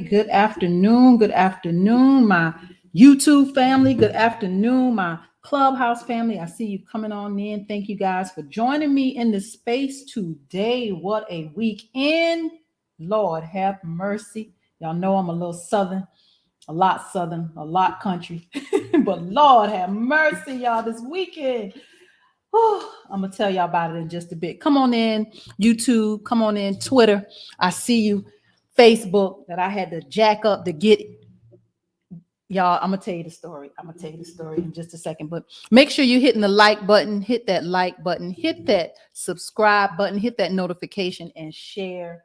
Good afternoon. Good afternoon, my YouTube family. Good afternoon, my Clubhouse family. I see you coming on in. Thank you guys for joining me in this space today. What a weekend. Lord have mercy. Y'all know I'm a little southern, a lot country. But Lord have mercy, y'all, this weekend. I'm going to tell y'all about it in just a bit. Come on in, YouTube. Come on in, Twitter. I see you. Facebook that I had to jack up to get y'all. I'm gonna tell you the story. In just a second, but make sure you're hitting the like button, hit that like button, hit that subscribe button, hit that notification, and share.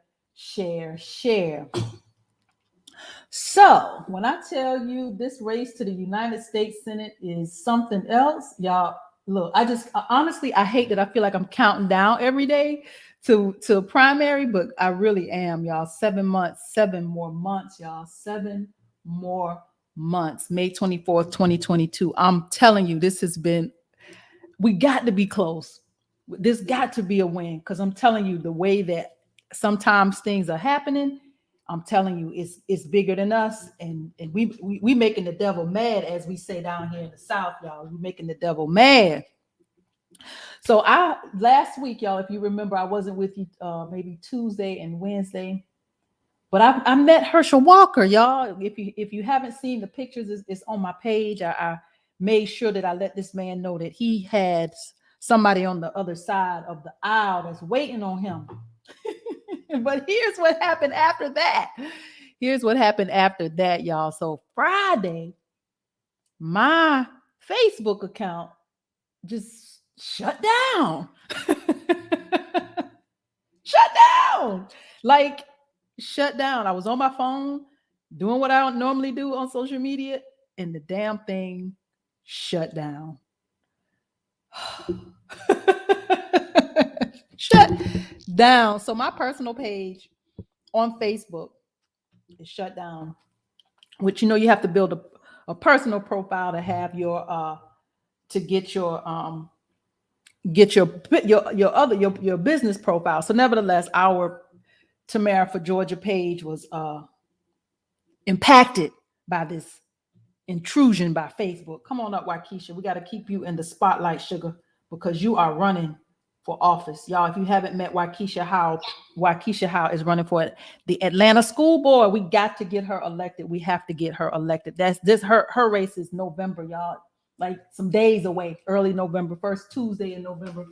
So when I tell you this race to the United States Senate is something else, y'all, look, honestly, I hate that I feel like I'm counting down every day to a primary, but I really am, y'all. 7 months, 7 more months, y'all. 7 more months. May 24th, 2022. I'm telling you, we got to be close. This got to be a win, because I'm telling you, the way that sometimes things are happening, I'm telling you, it's bigger than us, and we making the devil mad, as we say down here in the South, y'all. We making the devil mad. So last week, y'all, if you remember, I wasn't with you maybe Tuesday and Wednesday, but I met Herschel Walker, y'all. If you haven't seen the pictures, it's on my page. I made sure that I let this man know that he had somebody on the other side of the aisle that's waiting on him. But here's what happened after that. Y'all. So Friday, my Facebook account just shut down. Shut down. I was on my phone doing what I don't normally do on social media, and the damn thing shut down. Shut down. So my personal page on Facebook is shut down, which, you have to build a personal profile to have your to get your business profile. So nevertheless, our Tamara for Georgia page was impacted by this intrusion by Facebook. Come on up, Waukesha. We got to keep you in the spotlight, sugar, because you are running for office. Y'all, if you haven't met Waukesha Howe is running for the Atlanta School Board. We got to get her elected. We have to get her elected. Her race is November, y'all. Like some days away, early November, first Tuesday in November,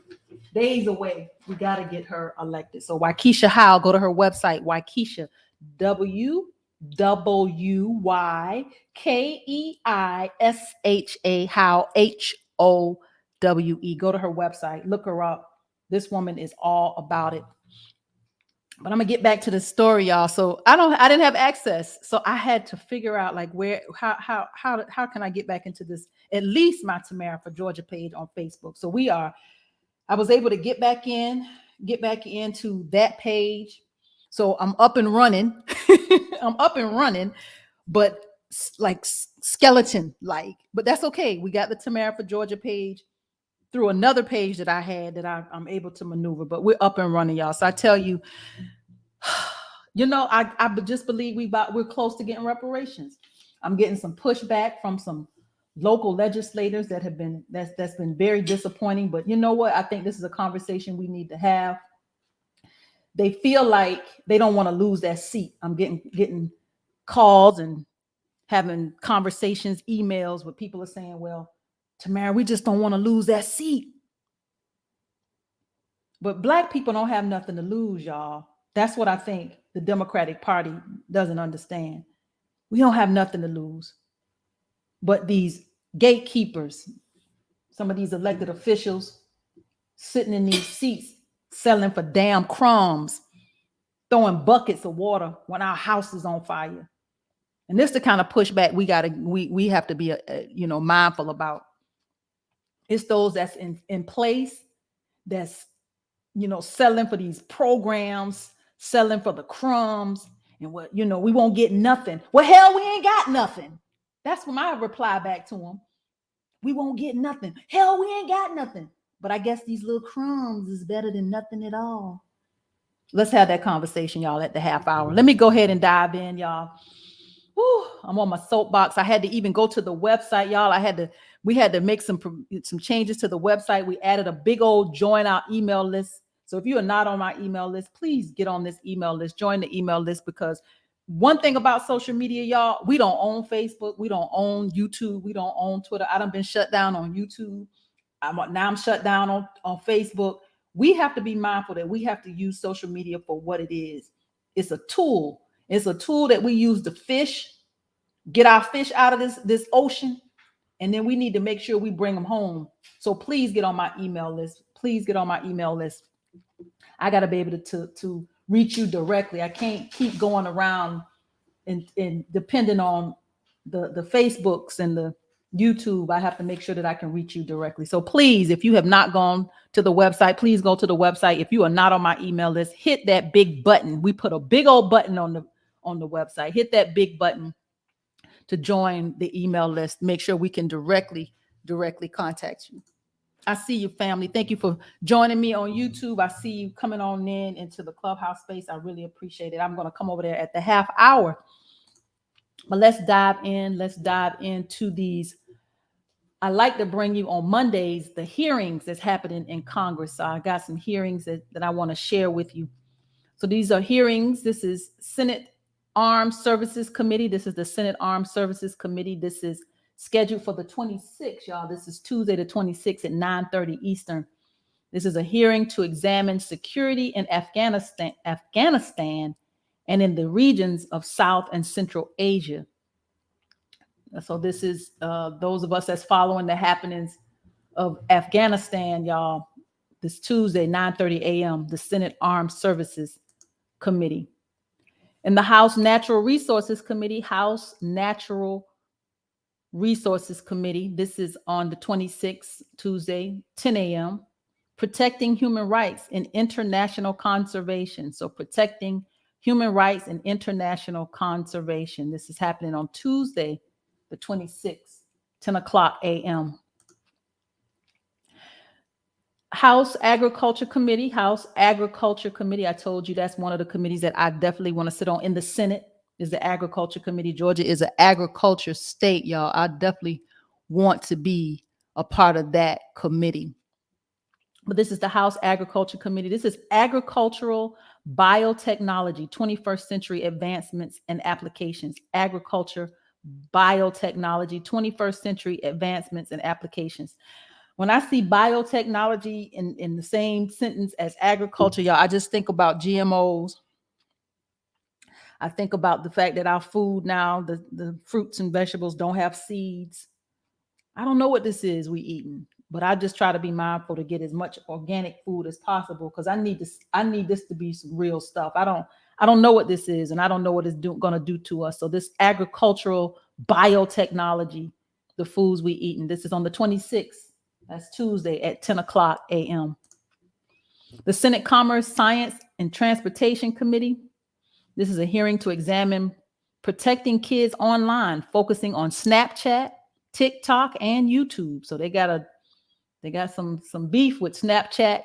days away. We got to get her elected. So Waukesha Howe, go to her website, Waukesha, WWYKEISHA Howe, HOWE. Go to her website, look her up. This woman is all about it. But I'm gonna get back to the story, y'all. So I didn't have access, so I had to figure out like how can I get back into this, at least my Tamara for Georgia page on Facebook. So I was able to get back into that page. So I'm up and running. But like skeleton like, but that's okay. We got the Tamara for Georgia page through another page that I had that I'm able to maneuver, but we're up and running, y'all. So I tell you, I just believe we're close to getting reparations. I'm getting some pushback from some local legislators that's been very disappointing. But you know what? I think this is a conversation we need to have. They feel like they don't want to lose that seat. I'm getting calls and having conversations, emails where people are saying, well, Tamara, we just don't want to lose that seat. But Black people don't have nothing to lose, y'all. That's what I think the Democratic Party doesn't understand. We don't have nothing to lose. But these gatekeepers, some of these elected officials sitting in these seats, selling for damn crumbs, throwing buckets of water when our house is on fire. And this is the kind of pushback we have to be mindful about. It's those that's in place that's selling for these programs, selling for the crumbs, and we won't get nothing. Well, hell, we ain't got nothing. That's what my reply back to them. We won't get nothing. Hell, we ain't got nothing. But I guess these little crumbs is better than nothing at all. Let's have that conversation, y'all, at the half hour. Let me go ahead and dive in, y'all. Whew, I'm on my soapbox. I had to even go to the website, y'all. We had to make some changes to the website. We added a big old join our email list. So if you are not on my email list, please get on this email list, join the email list, because one thing about social media, y'all, we don't own Facebook. We don't own YouTube. We don't own Twitter. I done been shut down on YouTube. I'm shut down on Facebook. We have to be mindful that we have to use social media for what it is. It's a tool. It's a tool that we use to fish, get our fish out of this ocean, and then we need to make sure we bring them home. So please get on my email list. Please get on my email list. I got to be able to reach you directly. I can't keep going around and depending on the Facebooks and the YouTube. I have to make sure that I can reach you directly. So please, if you have not gone to the website, please go to the website. If you are not on my email list, hit that big button. We put a big old button on the website. Hit that big button to join the email list. Make sure we can directly contact you. I see you, family. Thank you for joining me on YouTube. I see you coming on into the Clubhouse space. I really appreciate it. I'm going to come over there at the half hour. But let's dive in. Let's dive into these. I like to bring you on Mondays the hearings that's happening in Congress. So I got some hearings that I want to share with you. So these are hearings. This is Senate Armed Services Committee. This is the Senate Armed Services Committee. This is scheduled for the 26th, y'all. This is Tuesday the 26th at 9:30 Eastern. This is a hearing to examine security in Afghanistan and in the regions of South and Central Asia. So this is those of us that's following the happenings of Afghanistan, y'all. This Tuesday, 9:30 a.m., the Senate Armed Services Committee. In the House Natural Resources Committee, this is on the 26th, Tuesday, 10 a.m., protecting human rights and international conservation. So protecting human rights and international conservation. This is happening on Tuesday, the 26th, 10 o'clock a.m. House Agriculture Committee. I told you that's one of the committees that I definitely want to sit on in the Senate, is the Agriculture Committee. Georgia is an agriculture state, y'all. I definitely want to be a part of that committee. But this is the House Agriculture Committee. This is Agricultural Biotechnology, 21st Century Advancements and Applications. Agriculture Biotechnology, 21st Century Advancements and Applications. When I see biotechnology in the same sentence as agriculture, y'all, I just think about GMOs. I think about the fact that our food now, the fruits and vegetables don't have seeds. I don't know what this is we eating, but I just try to be mindful to get as much organic food as possible, because I need this to be some real stuff. I don't know what this is, and I don't know what it's going to do to us. So this agricultural biotechnology, the foods we eat, and this is on the 26th. That's Tuesday at 10 o'clock a.m. The Senate Commerce, Science, and Transportation Committee. This is a hearing to examine protecting kids online, focusing on Snapchat, TikTok, and YouTube. So they got some beef with Snapchat,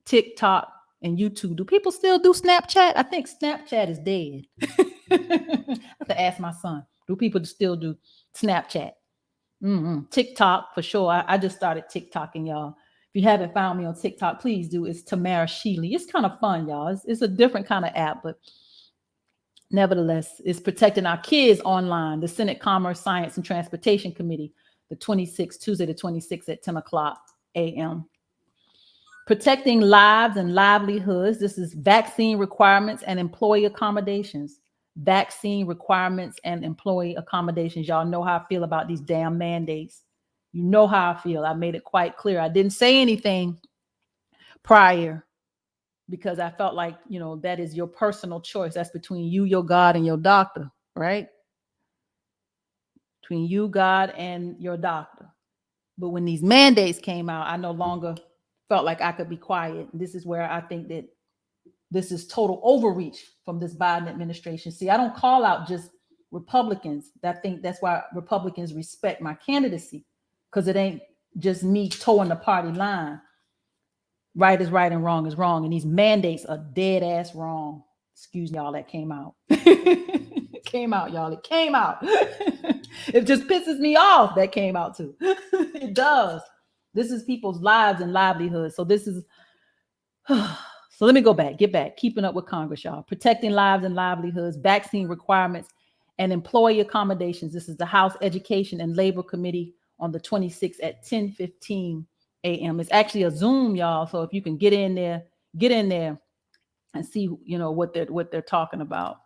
TikTok, and YouTube. Do people still do Snapchat? I think Snapchat is dead. I have to ask my son. Do people still do Snapchat? TikTok for sure. I just started TikToking, y'all. If you haven't found me on TikTok, please do. It's Tamara Shealey. It's kind of fun, y'all. It's a different kind of app, but nevertheless, it's protecting our kids online. The Senate Commerce, Science, and Transportation Committee, the 26th, Tuesday the 26th at 10 o'clock a.m. Protecting lives and livelihoods. This is vaccine requirements and employee accommodations. Vaccine requirements and employee accommodations. Y'all know how I feel about these damn mandates. You know how I feel. I made it quite clear. I didn't say anything prior because I felt like, that is your personal choice. That's between you, your God, and your doctor, right? Between you, God, and your doctor. But when these mandates came out, I no longer felt like I could be quiet. This is where I think that this is total overreach from this Biden administration. See, I don't call out just Republicans. I think that's why Republicans respect my candidacy, because it ain't just me towing the party line. Right is right and wrong is wrong. And these mandates are dead ass wrong. Excuse me, y'all, that came out. It came out, y'all. It came out. It just pisses me off. That came out too. It does. This is people's lives and livelihoods. So this is, so let me get back. Keeping up with Congress, y'all. Protecting lives and livelihoods, vaccine requirements, and employee accommodations. This is the House Education and Labor Committee on the 26th at 10:15 a.m. It's actually a Zoom, y'all. So if you can get in there and see, what they're talking about.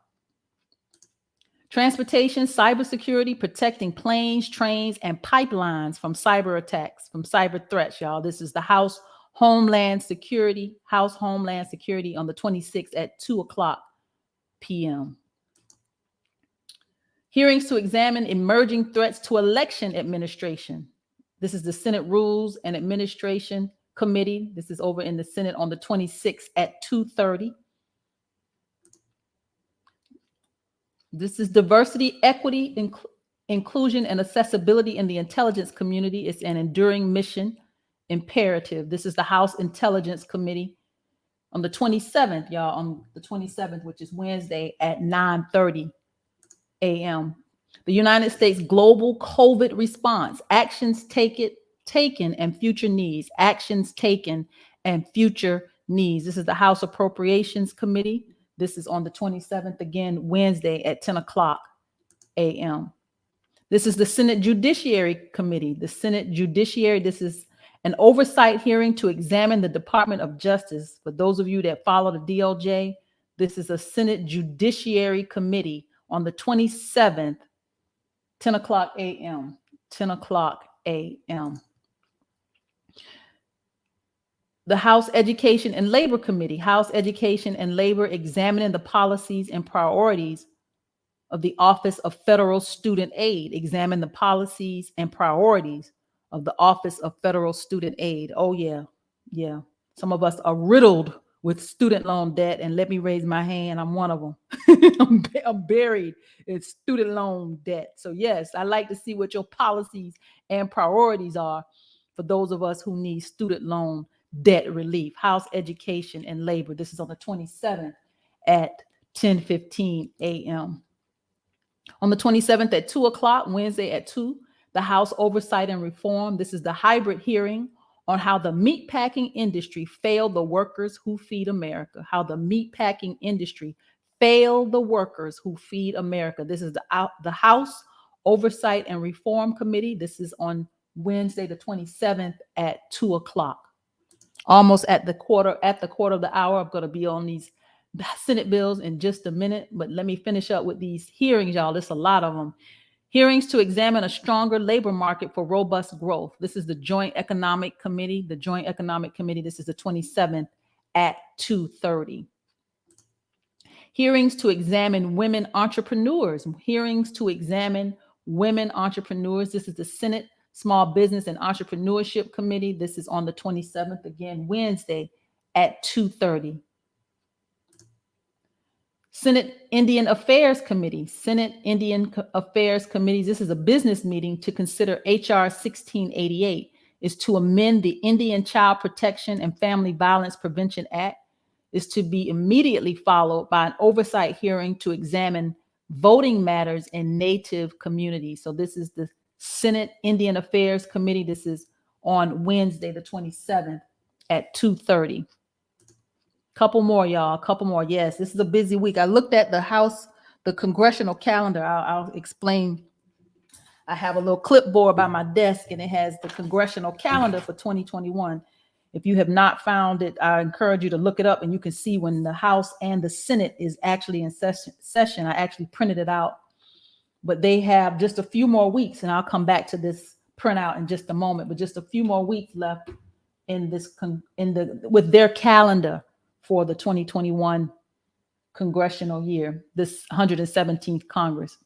Transportation, cybersecurity, protecting planes, trains, and pipelines from cyber attacks, from cyber threats, y'all. This is the House Homeland Security on the 26th at 2:00 p.m. Hearings to examine emerging threats to election administration. This is the Senate Rules and Administration Committee. This is over in the Senate on the 26th at 2:30. This is diversity, equity, inclusion, and accessibility in the intelligence community. It's an enduring mission imperative. This is the House Intelligence Committee on the 27th, y'all, on the 27th, which is Wednesday at 9:30 a.m. The United States Global COVID Response, actions taken and future needs, actions taken and future needs. This is the House Appropriations Committee. This is on the 27th, again, Wednesday at 10:00 a.m. This is the Senate Judiciary Committee. The Senate Judiciary, this is an oversight hearing to examine the Department of Justice. For those of you that follow the DOJ, this is a Senate Judiciary Committee on the 27th, 10:00 a.m. 10:00 a.m. The House Education and Labor Committee, House Education and Labor, examining the policies and priorities of the Office of Federal Student Aid. Examine the policies and priorities of the Office of Federal Student Aid. Oh, yeah. Yeah. Some of us are riddled with student loan debt. And let me raise my hand. I'm one of them. I'm buried in student loan debt. So, yes, I like to see what your policies and priorities are for those of us who need student loan debt relief. House Education and Labor. This is on the 27th at 10:15 a.m. On the 27th at 2:00, Wednesday at 2, the House Oversight and Reform. This is the hybrid hearing on how the meatpacking industry failed the workers who feed America. How the meatpacking industry failed the workers who feed America. This is the House Oversight and Reform Committee. This is on Wednesday, the 27th at 2:00. Almost at the quarter of the hour. I'm going to be on these Senate bills in just a minute, but let me finish up with these hearings, y'all. There's a lot of them. Hearings to examine a stronger labor market for robust growth. This is the Joint Economic Committee. The Joint Economic Committee. This is the 27th at 2:30. Hearings to examine women entrepreneurs. Hearings to examine women entrepreneurs. This is the Senate Small Business and Entrepreneurship Committee. This is on the 27th, again, Wednesday at 2:30. Senate Indian Affairs Committee. Senate Indian Affairs Committee. This is a business meeting to consider HR 1688. Is to amend the Indian Child Protection and Family Violence Prevention Act. Is to be immediately followed by an oversight hearing to examine voting matters in Native communities. So this is the Senate Indian Affairs Committee. This is on Wednesday, the 27th at 2:30. Couple more, y'all. Couple more. Yes, this is a busy week. I looked at the Congressional Calendar. I'll explain. I have a little clipboard by my desk, and it has the Congressional Calendar for 2021. If you have not found it, I encourage you to look it up, and you can see when the House and the Senate is actually in session. I actually printed it out. But they have just a few more weeks, and I'll come back to this printout in just a moment, but just a few more weeks left in this with their calendar for the 2021 congressional year, this 117th Congress.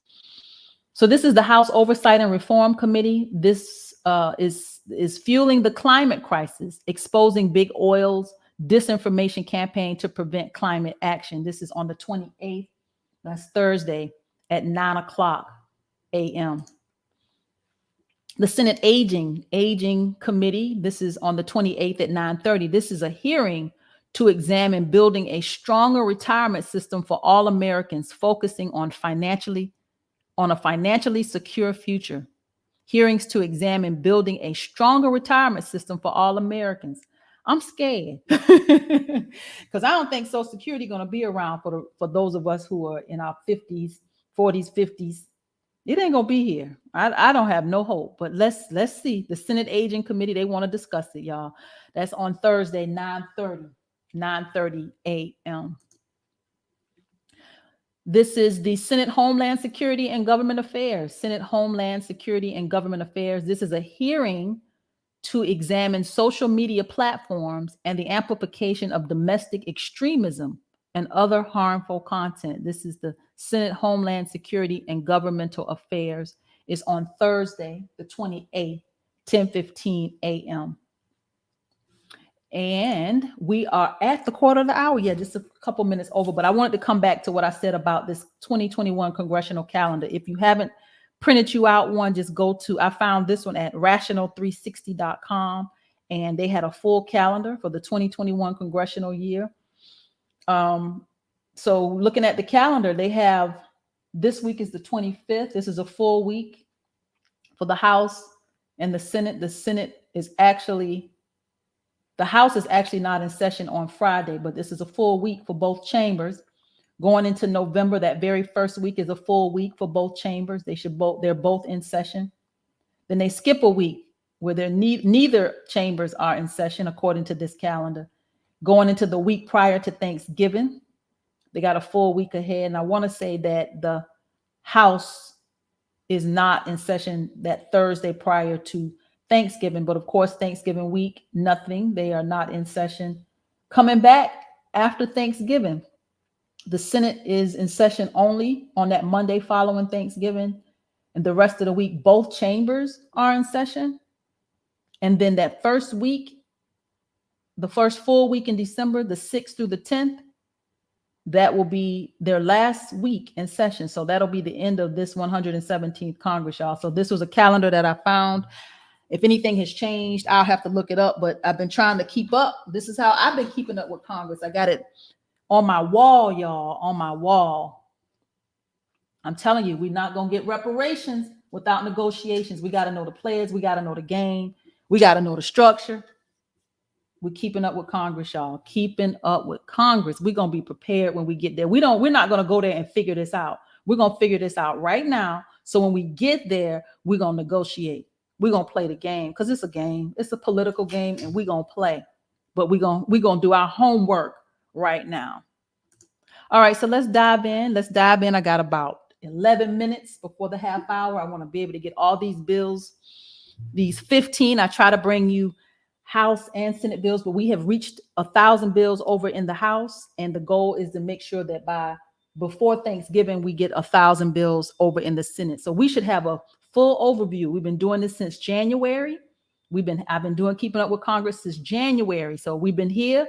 So this is the House Oversight and Reform Committee. This is fueling the climate crisis, exposing big oil's disinformation campaign to prevent climate action. This is on the 28th, that's Thursday, at 9:00 a.m. The Senate Aging Committee, this is on the 28th at 9:30. This is a hearing to examine building a stronger retirement system for all Americans, focusing on a financially secure future. Hearings to examine building a stronger retirement system for all Americans. I'm scared because I don't think Social Security is going to be around for those of us who are in our 50s, 40s, 50s. It ain't gonna be here. I don't have no hope. But let's see. The Senate Aging Committee, they want to discuss it, y'all. That's on Thursday, 9:30 a.m. This is the Senate Homeland Security and Government Affairs. Senate Homeland Security and Government Affairs. This is a hearing to examine social media platforms and the amplification of domestic extremism and other harmful content. This is the Senate Homeland Security and Governmental Affairs. It's on Thursday, the 28th, 10:15 a.m. And we are at the quarter of the hour. Yeah, just a couple minutes over. But I wanted to come back to what I said about this 2021 Congressional Calendar. If you haven't printed you out one, just go to, I found this one at rational360.com. And they had a full calendar for the 2021 congressional year. So looking at the calendar, they have, this week is the 25th. This is a full week for the House and the Senate. The House is actually not in session on Friday, but this is a full week for both chambers. Going into November, that very first week is a full week for both chambers. They're both in session. Then they skip a week where neither chambers are in session according to this calendar. Going into the week prior to Thanksgiving, they got a full week ahead. And I want to say that the House is not in session that Thursday prior to Thanksgiving, but of course, Thanksgiving week, nothing. They are not in session. Coming back after Thanksgiving, the Senate is in session only on that Monday following Thanksgiving. And the rest of the week, both chambers are in session. And then that first week, the first full week in December, the 6th through the 10th, that will be their last week in session. So that'll be the end of this 117th Congress, y'all. So this was a calendar that I found. If anything has changed, I'll have to look it up, but I've been trying to keep up. This is how I've been keeping up with Congress. I got it on my wall, y'all, on my wall. I'm telling you, we're not going to get reparations without negotiations. We got to know the players. We got to know the game. We got to know the structure. We're keeping up with Congress, y'all. Keeping up with Congress. We're going to be prepared when we get there. We're not going to go there and figure this out. We're going to figure this out right now. So when we get there, we're going to negotiate. We're going to play the game because it's a game. It's a political game and we're going to play. But we're going to do our homework right now. All right, so let's dive in. I got about 11 minutes before the half hour. I want to be able to get all these bills, these 15. I try to bring you House and Senate bills, but we have reached 1,000 bills over in the House. And the goal is to make sure that before Thanksgiving, we get 1,000 bills over in the Senate. So we should have a full overview. We've been doing this since January. I've been doing Keeping Up with Congress since January. So we've been here.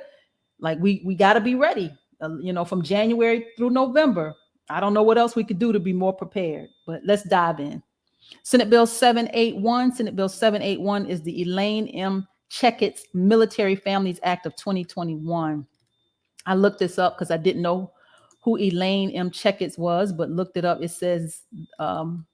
Like we got to be ready, from January through November. I don't know what else we could do to be more prepared, but let's dive in. Senate Bill 781. Senate Bill 781 is the Elaine M. Checkett's Military Families Act of 2021. I looked this up because I didn't know who Elaine M. Checkett's was, but looked it up. It says 2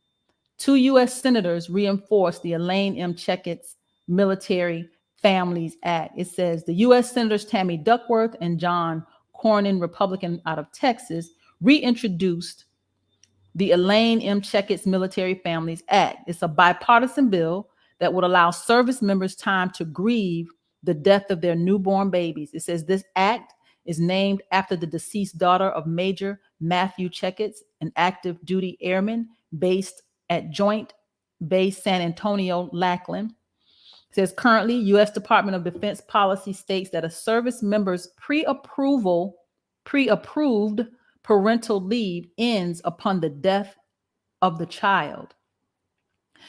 U.S. senators reinforced the Elaine M. Checkett's Military Families Act. It says the U.S. Senators Tammy Duckworth and John Cornyn, Republican out of Texas, reintroduced the Elaine M. Checkett's Military Families Act. It's a bipartisan bill that would allow service members time to grieve the death of their newborn babies. It says this act is named after the deceased daughter of Major Matthew Checketts, an active duty airman based at Joint Base San Antonio, Lackland. It says currently U.S. Department of Defense policy states that a service member's pre-approved parental leave ends upon the death of the child.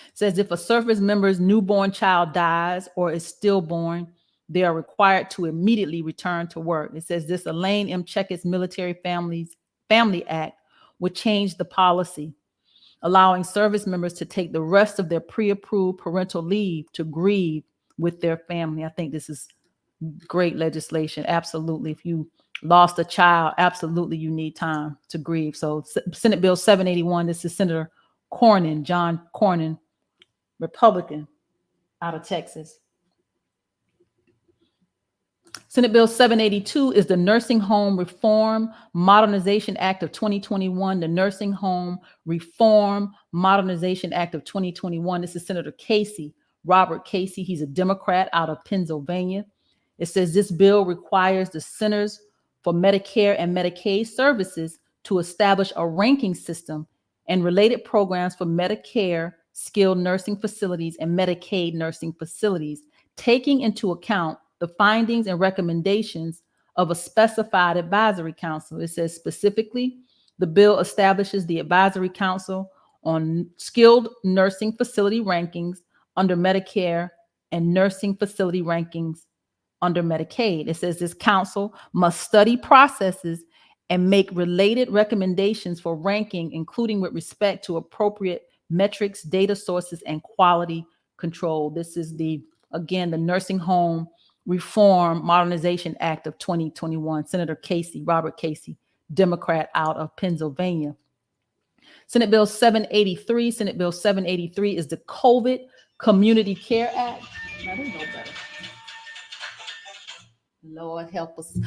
It says if a service member's newborn child dies or is stillborn, they are required to immediately return to work. It says this Elaine M. Checkett's Military Family Act would change the policy. allowing service members to take the rest of their pre-approved parental leave to grieve with their family. I think this is great legislation. Absolutely. If you lost a child, absolutely you need time to grieve. So Senate Bill 781, this is Senator Cornyn, John Cornyn, Republican out of Texas. Senate Bill 782 is the Nursing Home Reform Modernization Act of 2021, the Nursing Home Reform Modernization Act of 2021. This is Senator Casey, Robert Casey. He's a Democrat out of Pennsylvania. It says this bill requires the Centers for Medicare and Medicaid Services to establish a ranking system and related programs for Medicare skilled nursing facilities and Medicaid nursing facilities, taking into account the findings and recommendations of a specified advisory council. It says specifically, the bill establishes the advisory council on skilled nursing facility rankings under Medicare and nursing facility rankings under Medicaid. It says this council must study processes and make related recommendations for ranking, including with respect to appropriate metrics, data sources, and quality control. This is again, the Nursing Home Reform Modernization Act of 2021. Senator Casey, Robert Casey, Democrat out of Pennsylvania. Senate Bill 783. Senate Bill 783 is the COVID Community Care Act. Now, they know better. Lord help us.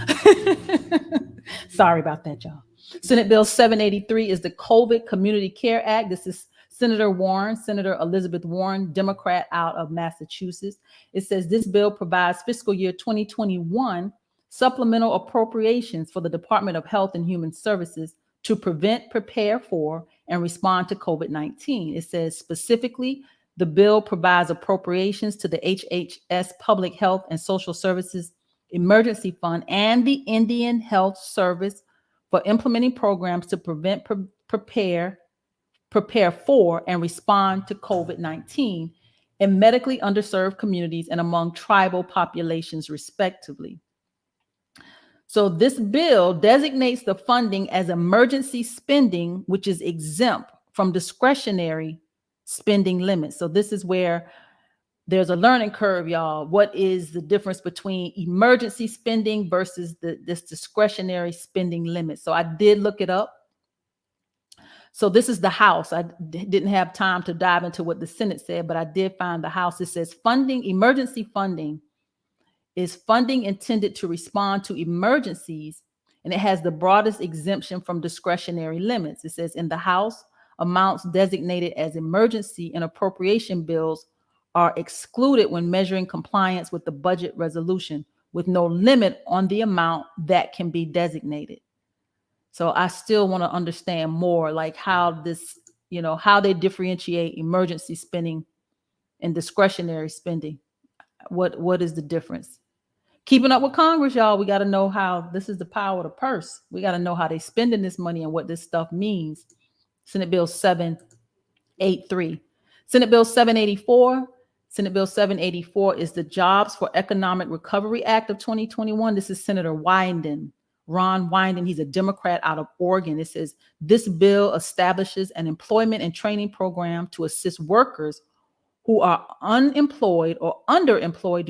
Sorry about that, y'all. Senate Bill 783 is the COVID Community Care Act. This is Senator Warren, Senator Elizabeth Warren, Democrat out of Massachusetts. It says this bill provides fiscal year 2021 supplemental appropriations for the Department of Health and Human Services to prevent, prepare for, and respond to COVID-19. It says specifically, the bill provides appropriations to the HHS Public Health and Social Services Emergency Fund and the Indian Health Service for implementing programs to prevent, prepare for, and respond to COVID-19 in medically underserved communities and among tribal populations, respectively. So this bill designates the funding as emergency spending, which is exempt from discretionary spending limits. So this is where there's a learning curve, y'all. What is the difference between emergency spending versus this discretionary spending limit? So I did look it up. So this is the House. I didn't have time to dive into what the Senate said, but I did find the House. It says funding, emergency funding is funding intended to respond to emergencies, and it has the broadest exemption from discretionary limits. It says in the House, amounts designated as emergency and appropriation bills are excluded when measuring compliance with the budget resolution, with no limit on the amount that can be designated. So I still want to understand more, like how this, how they differentiate emergency spending and discretionary spending. What is the difference? Keeping up with Congress, y'all. We got to know how this is the power of the purse. We got to know how they spending this money and what this stuff means. Senate Bill 783. Senate Bill 784. Senate Bill 784 is the Jobs for Economic Recovery Act of 2021. This is Senator Wyden, Ron Wyden. He's a Democrat out of Oregon. It says this bill establishes an employment and training program to assist workers who are unemployed or underemployed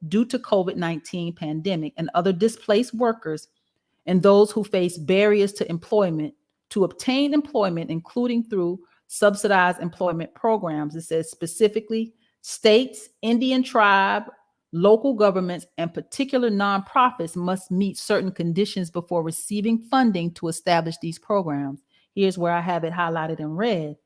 due to COVID-19 pandemic and other displaced workers and those who face barriers to employment to obtain employment, including through subsidized employment programs. It says specifically, states, Indian tribe, local governments, and particular nonprofits must meet certain conditions before receiving funding to establish these programs. Here's where I have it highlighted in red.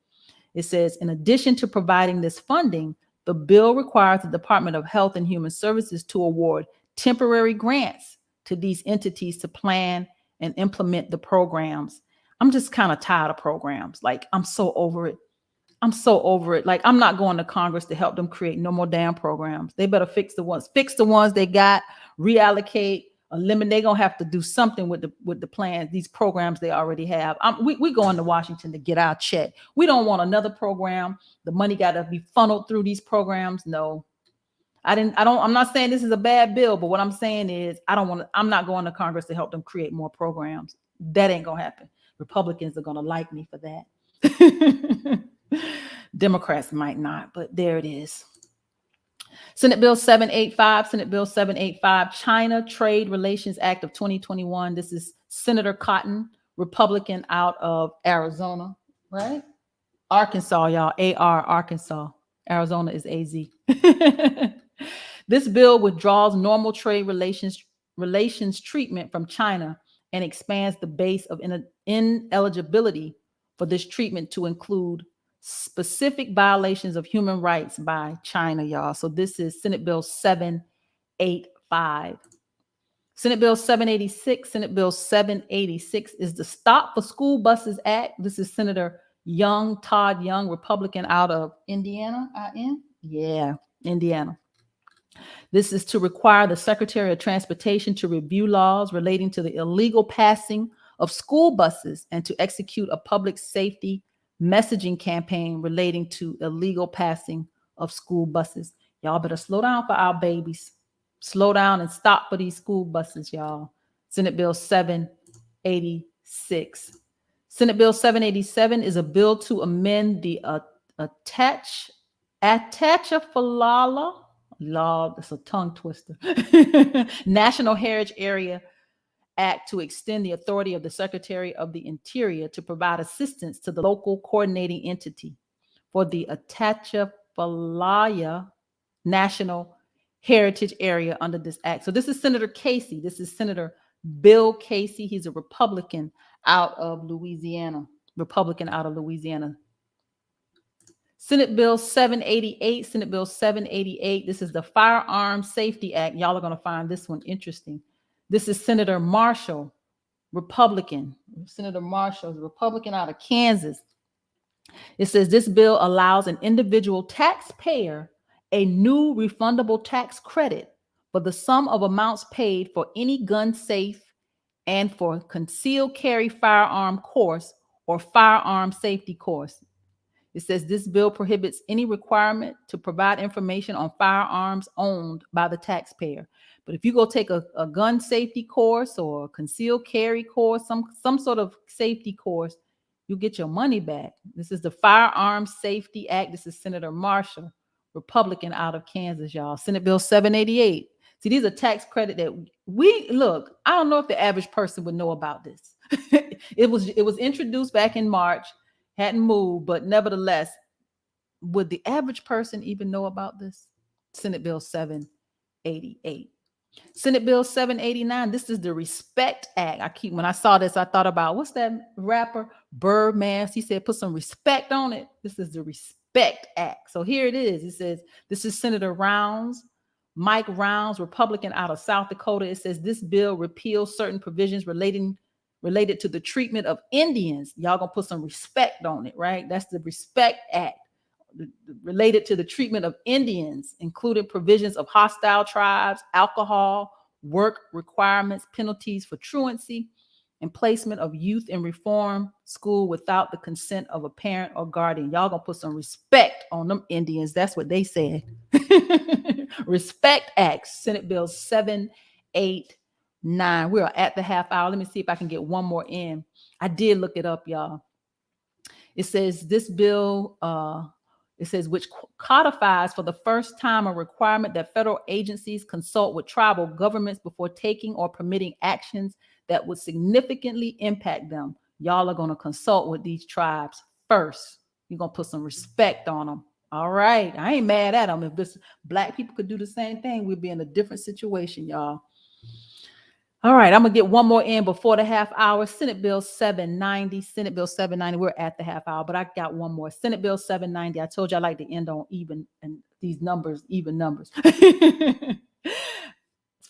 It says, in addition to providing this funding, the bill requires the Department of Health and Human Services to award temporary grants to these entities to plan and implement the programs. I'm just kind of tired of programs. Like, I'm so over it. I'm so over it. Like, I'm not going to Congress to help them create no more damn programs. They better fix the ones they got, reallocate, eliminate. They're going to have to do something with the plans, these programs they already have. We going to Washington to get our check. We don't want another program. The money got to be funneled through these programs. No, I'm not saying this is a bad bill, but what I'm saying is I'm not going to Congress to help them create more programs. That ain't going to happen. Republicans are going to like me for that. Democrats might not, but there it is. Senate Bill 785, Senate Bill 785, China Trade Relations Act of 2021. This is Senator Cotton, Republican out of Arizona, right? Arkansas, y'all, AR, Arkansas. Arizona is AZ. This bill withdraws normal trade relations treatment from China and expands the base of ineligibility for this treatment to include specific violations of human rights by China, y'all. So this is Senate Bill 785. Senate Bill 786, Senate Bill 786 is the Stop for School Buses Act. This is Senator Young, Todd Young, Republican out of Indiana. Indiana. This is to require the Secretary of Transportation to review laws relating to the illegal passing of school buses and to execute a public safety messaging campaign relating to illegal passing of school buses. Y'all better slow down for our babies. Slow down and stop for these school buses, y'all. Senate Bill 786. Senate Bill 787 is a bill to amend the Attachafalala law. That's a tongue twister. National Heritage Area Act to extend the authority of the Secretary of the Interior to provide assistance to the local coordinating entity for the Attachafalaya National Heritage Area under this act. So this is Senator Casey. This is Senator Bill Casey. He's a Republican out of Louisiana. Senate Bill 788, Senate Bill 788. This is the Firearm Safety Act. Y'all are going to find this one interesting. This is Senator Marshall, Republican. Senator Marshall is a Republican out of Kansas. It says this bill allows an individual taxpayer a new refundable tax credit for the sum of amounts paid for any gun safe and for concealed carry firearm course or firearm safety course. It says this bill prohibits any requirement to provide information on firearms owned by the taxpayer. But if you go take a gun safety course or a concealed carry course, some sort of safety course, you get your money back. This is the Firearm Safety Act. This is Senator Marshall, Republican out of Kansas, y'all. Senate Bill 788. See, these are tax credit that we look. I don't know if the average person would know about this. It was introduced back in March, hadn't moved, but nevertheless, would the average person even know about this? Senate Bill 788. Senate Bill 789. This is the Respect Act. When I saw this, I thought about what's that rapper Birdman? He said, put some respect on it. This is the Respect Act. So here it is. It says, this is Senator Mike Rounds, Republican out of South Dakota. It says this bill repeals certain provisions related to the treatment of Indians. Y'all gonna put some respect on it, right? That's the Respect Act. Related to the treatment of Indians, including provisions of hostile tribes, alcohol, work requirements, penalties for truancy, and placement of youth in reform school without the consent of a parent or guardian. Y'all gonna put some respect on them Indians. That's what they said. Respect Act, Senate Bill 789. We are at the half hour. Let me see if I can get one more in. I did look it up, y'all. It says this bill, which codifies for the first time a requirement that federal agencies consult with tribal governments before taking or permitting actions that would significantly impact them. Y'all are going to consult with these tribes first. You're going to put some respect on them. All right. I ain't mad at them. If this Black people could do the same thing, we'd be in a different situation, y'all. All right, I'm going to get one more in before the half hour. Senate Bill 790. Senate Bill 790. We're at the half hour, but I got one more. Senate Bill 790. I told you I like to end on even and these numbers, even numbers.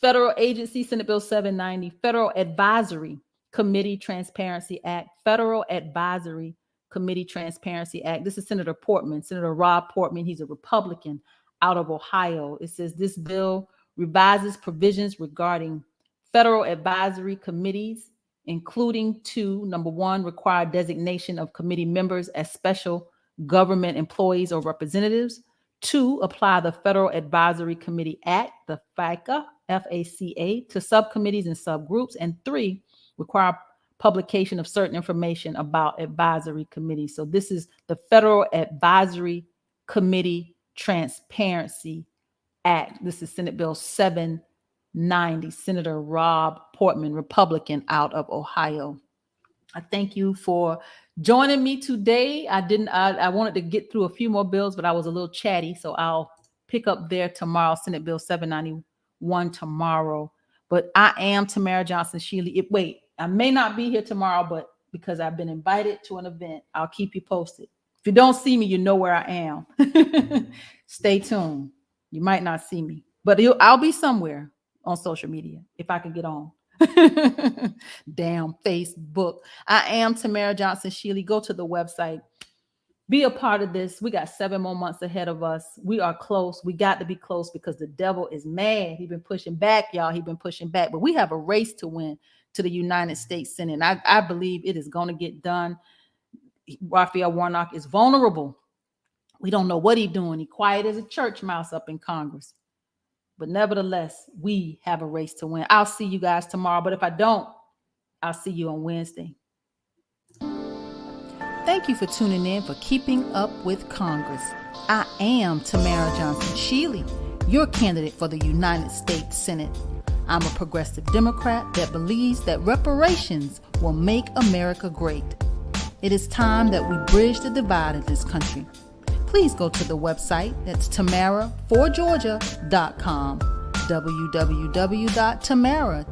Federal agency, Senate Bill 790. Federal Advisory Committee Transparency Act. Federal Advisory Committee Transparency Act. This is Senator Portman, Senator Rob Portman. He's a Republican out of Ohio. It says this bill revises provisions regarding federal advisory committees, including number one, require designation of committee members as special government employees or representatives. 2, apply the Federal Advisory Committee Act, the FACA, F-A-C-A, to subcommittees and subgroups. And 3, require publication of certain information about advisory committees. So this is the Federal Advisory Committee Transparency Act. This is Senate Bill 790, Senator Rob Portman, Republican out of Ohio. I thank you for joining me today. I wanted to get through a few more bills, but I was a little chatty, so I'll pick up there tomorrow, Senate Bill 791 tomorrow. But I am Tamara Johnson Shealey. Wait, I may not be here tomorrow, but because I've been invited to an event, I'll keep you posted. If you don't see me, you know where I am. Stay tuned. You might not see me, but I'll be somewhere on social media if I can get on. Damn Facebook. I am Tamara Johnson Shealey. Go to the website. Be a part of this. We got 7 more months ahead of us. We are close. We got to be close because the devil is mad. He's been pushing back, y'all. He's been pushing back. But we have a race to win to the United States Senate. And I believe it is going to get done. Raphael Warnock is vulnerable. We don't know what he's doing. He's quiet as a church mouse up in Congress. But nevertheless, we have a race to win. I'll see you guys tomorrow. But if I don't, I'll see you on Wednesday. Thank you for tuning in for Keeping Up with Congress. I am Tamara Johnson Shealey, your candidate for the United States Senate. I'm a progressive Democrat that believes that reparations will make America great. It is time that we bridge the divide in this country. Please go to the website. That's tamara4georgia.com. www.tamara,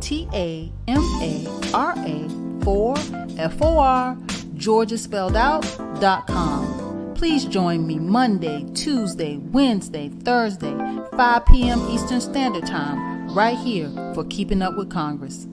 Tamara4, Georgia spelled out.com. Please join me Monday, Tuesday, Wednesday, Thursday, 5 p.m. Eastern Standard Time, right here for Keeping Up with Congress.